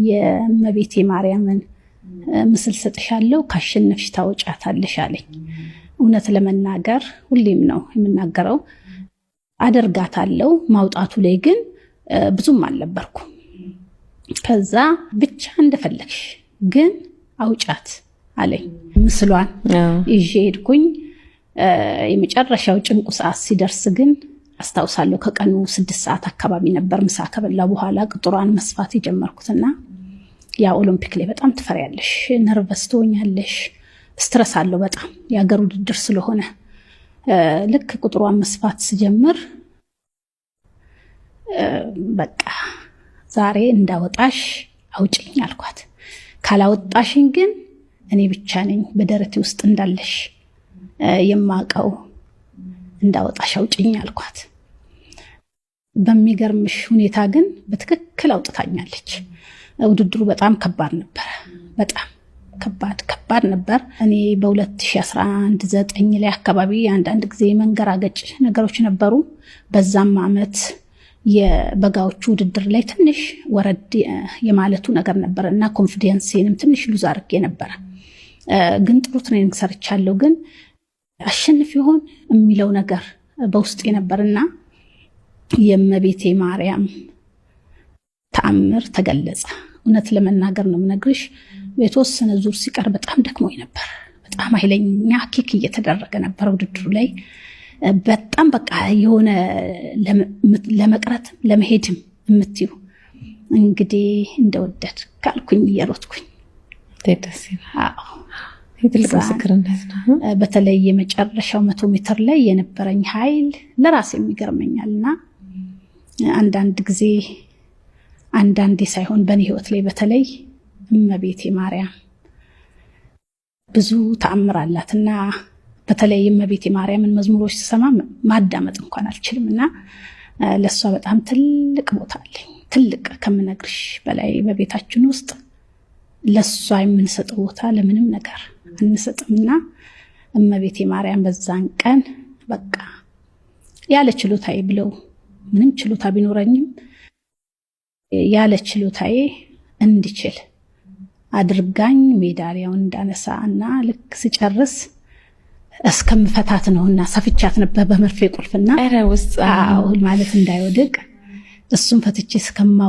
የእመቤቴ ማርያምን ምስል ሰጥሻለሁ ካሸነፍሽ ታወጫታለሽ አለኝ። እውነት ለመናገር ሁሌም ነው የምናገረው አደርጋታለሁ። ማውጣቱ ላይ ግን ብዙም አልነበርኩም። ከዛ ብቻ እንደፈለግሽ ግን አውጫት አለኝ። ምስሏን ይዤ ሄድኩኝ። የመጨረሻው ጭንቁ ሰዓት ሲደርስ ግን አስታውሳለሁ ከቀኑ 6 ሰዓት አካባቢ ነበር ምሳ ከበላ በኋላ ቅጥሯን መስፋት የጀመርኩትና ያ ኦሎምፒክ ላይ በጣም ትፈሪያለሽ፣ ነርቨስ ትሆኛለሽ፣ ስትረስ አለው በጣም የሀገር ውድድር ስለሆነ። ልክ ቁጥሯን መስፋት ስጀምር በቃ ዛሬ እንዳወጣሽ አውጪኝ አልኳት። ካላወጣሽኝ ግን እኔ ብቻ ነኝ በደረቴ ውስጥ እንዳለሽ የማቀው፣ እንዳወጣሽ አውጪኝ አልኳት። በሚገርምሽ ሁኔታ ግን በትክክል አውጥታኛለች። ውድድሩ በጣም ከባድ ነበር። በጣም ከባድ ነበር። እኔ በ2011 9 ላይ አካባቢ አንዳንድ ጊዜ መንገራገጭ ነገሮች ነበሩ። በዛም አመት የበጋዎቹ ውድድር ላይ ትንሽ ወረድ የማለቱ ነገር ነበር እና ኮንፊደንስንም ትንሽ ሉዝ አድርጌ ነበር። ግን ጥሩ ትሬኒንግ ሰርቻለሁ። ግን አሸንፍ ይሆን የሚለው ነገር በውስጤ ነበርና የእመቤቴ ማርያም ተአምር ተገለጸ። እውነት ለመናገር ነው የምነግርሽ፣ የተወሰነ ዙር ሲቀር በጣም ደክሞኝ ነበር። በጣም ኃይለኛ ኪክ እየተደረገ ነበር ውድድሩ ላይ። በጣም በቃ የሆነ ለመቅረት ለመሄድም የምትዩ እንግዲህ እንደወደድ ካልኩኝ እየሮጥኩኝ ደስ ይላል። ትልቅ ምስክርነት ነው። በተለይ የመጨረሻው 100 ሜትር ላይ የነበረኝ ኃይል ለራሴም ይገርመኛልና አንዳንዴ ሳይሆን በእኔ ህይወት ላይ በተለይ እመቤቴ ማርያም ብዙ ተአምር አላትና በተለይ እመቤቴ ማርያምን መዝሙሮች ስሰማ ማዳመጥ እንኳን አልችልምና ለሷ በጣም ትልቅ ቦታ አለኝ። ትልቅ ከምነግርሽ በላይ በቤታችን ውስጥ ለሷ የምንሰጠው ቦታ ለምንም ነገር አንሰጥምና እመቤቴ ማርያም በዛን ቀን በቃ ያለ ችሎታዬ ብለው ምንም ችሎታ ቢኖረኝም ያለ ችሎታዬ እንድችል አድርጋኝ ሜዳሊያውን እንዳነሳ እና ልክ ስጨርስ እስከምፈታት ነውና ሰፍቻት ነበር በመርፌ ቁልፍና ውስጥ ማለት እንዳይወድቅ እሱም ፈትቼ እስከማው